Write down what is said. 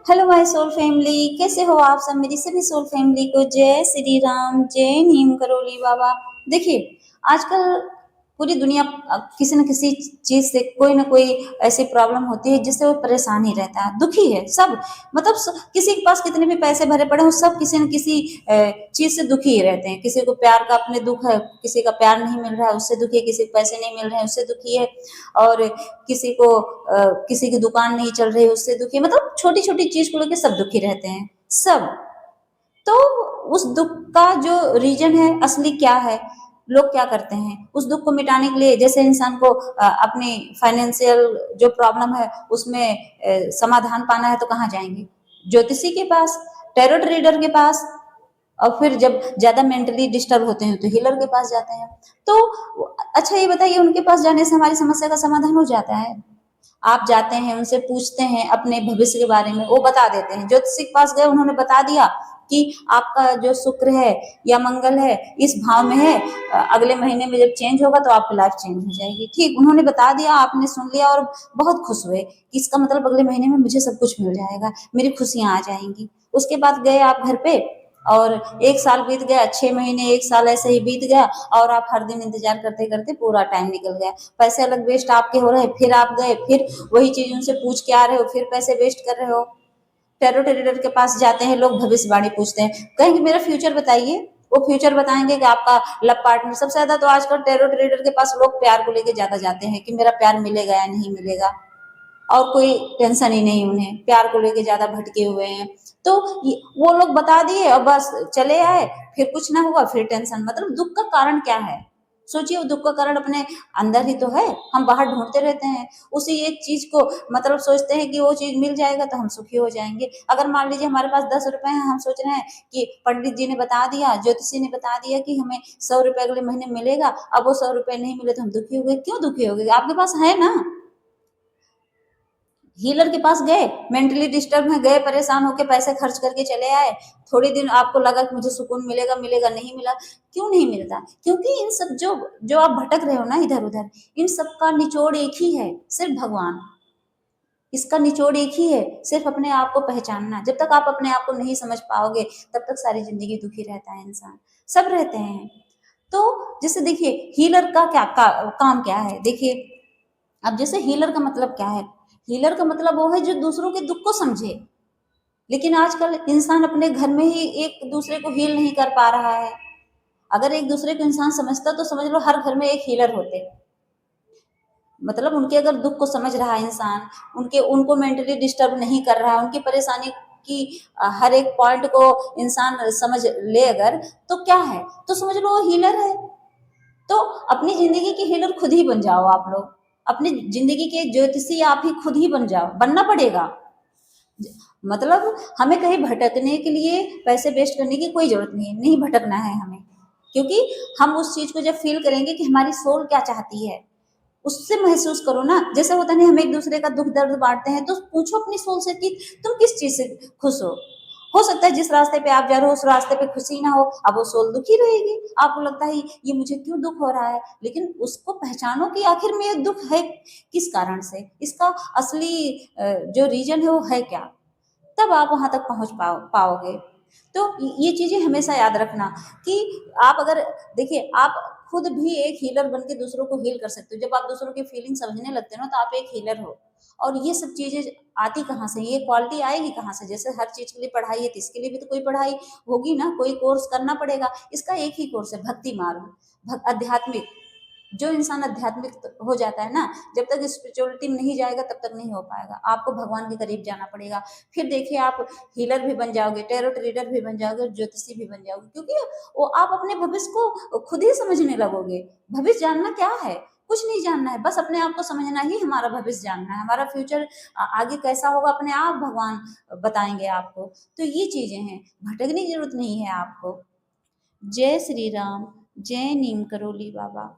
Hello my soul family, कैसे हो आप सब। मेरी सभी सोल फैमिली को जय श्री राम, जय नीम करोली बाबा। देखिए, आजकल पूरी दुनिया किसी न किसी चीज से कोई ना कोई ऐसी प्रॉब्लम होती है जिससे वो परेशान ही रहता है, दुखी है सब। मतलब किसी के पास कितने भी पैसे भरे पड़े हो, सब किसी न किसी चीज से दुखी ही रहते हैं। किसी को प्यार का अपने दुख है, किसी का प्यार नहीं मिल रहा है उससे दुखी है, किसी को पैसे नहीं मिल रहे हैं उससे दुखी है, और किसी को किसी की दुकान नहीं चल रही उससे दुखी है। मतलब छोटी छोटी चीज को लेकर सब दुखी रहते हैं सब। तो उस दुख का जो रीजन है, असली क्या है, लोग क्या करते हैं उस दुख को मिटाने के लिए। जैसे इंसान को अपनी फाइनेंशियल जो प्रॉब्लम है उसमें समाधान पाना है तो कहाँ जाएंगे? ज्योतिषी के पास, टैरोट रीडर के पास, और फिर जब ज्यादा मेंटली डिस्टर्ब होते हैं तो हीलर के पास जाते हैं। तो अच्छा ये बताइए, उनके पास जाने से हमारी समस्या का समाधान हो जाता है? आप जाते हैं, उनसे पूछते हैं अपने भविष्य के बारे में, वो बता देते हैं। ज्योतिषी के पास गए, उन्होंने बता दिया कि आपका जो शुक्र है या मंगल है इस भाव में है, अगले महीने में जब चेंज होगा तो आपकी लाइफ चेंज हो जाएगी। ठीक, उन्होंने बता दिया, आपने सुन लिया और बहुत खुश हुए कि इसका मतलब अगले महीने में मुझे सब कुछ मिल जाएगा, मेरी खुशियां आ जाएंगी। उसके बाद गए आप घर पे, और एक साल बीत गया, 6 महीने, एक साल ऐसे ही बीत गया, और आप हर दिन इंतजार करते करते पूरा टाइम निकल गया। पैसे अलग वेस्ट आपके हो रहे, फिर आप गए, फिर वही चीज उनसे पूछ के आ रहे हो, फिर पैसे वेस्ट कर रहे हो। टैरो रीडर के पास जाते हैं लोग, भविष्यवाणी पूछते हैं, कहेंगे मेरा फ्यूचर बताइए। वो फ्यूचर बताएंगे कि आपका लव पार्टनर। सबसे ज्यादा तो आजकल टैरो रीडर के पास लोग प्यार को लेके ज्यादा जाते हैं कि मेरा प्यार मिलेगा या नहीं मिलेगा, और कोई टेंशन ही नहीं, उन्हें प्यार को लेके ज्यादा भटके हुए हैं। तो वो लोग बता दिए और बस चले आए, फिर कुछ ना हुआ, फिर टेंशन। मतलब दुख का कारण क्या है? सोचिए, वो दुख का कारण अपने अंदर ही तो है, हम बाहर ढूंढते रहते हैं उसी एक चीज को। मतलब सोचते हैं कि वो चीज मिल जाएगा तो हम सुखी हो जाएंगे। अगर मान लीजिए हमारे पास 10 रुपए हैं, हम सोच रहे हैं कि पंडित जी ने बता दिया, ज्योतिषी ने बता दिया कि हमें 100 रुपए अगले महीने मिलेगा, अब वो 100 रुपए नहीं मिले तो हम दुखी हो गए। क्यों दुखी हो गए? आपके पास है ना। हीलर के पास गए, मेंटली डिस्टर्ब में गए, परेशान होकर पैसे खर्च करके चले आए। थोड़ी दिन आपको लगा कि मुझे सुकून मिलेगा, मिलेगा, नहीं मिला। क्यों नहीं मिलता? क्योंकि इन सब जो जो आप भटक रहे हो ना इधर उधर, इन सब का निचोड़ एक ही है, सिर्फ भगवान। इसका निचोड़ एक ही है, सिर्फ अपने आप को पहचानना। जब तक आप अपने आप को नहीं समझ पाओगे तब तक सारी जिंदगी दुखी रहता है इंसान, सब रहते हैं। तो जैसे देखिए, हीलर का काम क्या है? देखिए, अब जैसे हीलर का मतलब क्या है? हीलर का मतलब वो है जो दूसरों के दुख को समझे। लेकिन आजकल इंसान अपने घर में ही एक दूसरे को हील नहीं कर पा रहा है। अगर एक दूसरे को इंसान समझता तो समझ लो हर घर में एक हीलर होते। मतलब उनके अगर दुख को समझ रहा है इंसान, उनके उनको मेंटली डिस्टर्ब नहीं कर रहा है, उनकी परेशानी की हर एक पॉइंट को इंसान समझ ले अगर, तो क्या है? तो समझ लो वो हीलर है। तो अपनी जिंदगी के हीलर खुद ही बन जाओ आप लोग। अपनी जिंदगी के ज्योतिषी आप ही खुद ही बन जाओ, बनना पड़ेगा। मतलब हमें कहीं भटकने के लिए पैसे वेस्ट करने की कोई जरूरत नहीं है, नहीं भटकना है हमें। क्योंकि हम उस चीज को जब फील करेंगे कि हमारी सोल क्या चाहती है, उससे महसूस करो ना। जैसे होता नहीं, हम एक दूसरे का दुख दर्द बांटते हैं, तो पूछो अपनी सोल से कि तुम किस चीज से खुश हो सकता है जिस रास्ते पे आप जा रहे हो उस रास्ते पे खुशी ना हो, अब वो सोल दुखी रहेगी। आपको लगता है ये मुझे क्यों दुख हो रहा है, लेकिन उसको पहचानो कि आखिर में ये दुख है किस कारण से, इसका असली जो रीजन है वो है क्या। तब आप वहां तक पहुंच पाओगे। तो ये चीजें हमेशा याद रखना कि आप अगर, देखिए, आप खुद भी एक हीलर बन के दूसरों को हील कर सकते हो। जब आप दूसरों की फीलिंग समझने लगते हो ना, तो आप एक हीलर हो। और ये सब चीजें आती कहाँ से, ये क्वालिटी आएगी कहाँ से? जैसे हर चीज के लिए पढ़ाई है, तो इसके लिए भी तो कोई पढ़ाई होगी ना, कोई कोर्स करना पड़ेगा। इसका एक ही कोर्स है, भक्ति मार्ग, आध्यात्मिक। जो इंसान आध्यात्मिक हो जाता है ना, जब तक स्पिरिचुअलिटी में नहीं जाएगा तब तक नहीं हो पाएगा। आपको भगवान के करीब जाना पड़ेगा। फिर देखिए, आप हीलर भी बन जाओगे, टैरोट रीडर भी बन जाओगे, ज्योतिषी भी बन जाओगे। क्योंकि वो आप अपने भविष्य को खुद ही समझने लगोगे। भविष्य जानना क्या है? कुछ नहीं जानना है, बस अपने आप को समझना ही हमारा भविष्य जानना है। हमारा फ्यूचर आगे कैसा होगा, अपने आप भगवान बताएंगे आपको। तो ये चीजें हैं, भटकने की जरूरत नहीं है आपको। जय श्री राम, जय नीम करोली बाबा।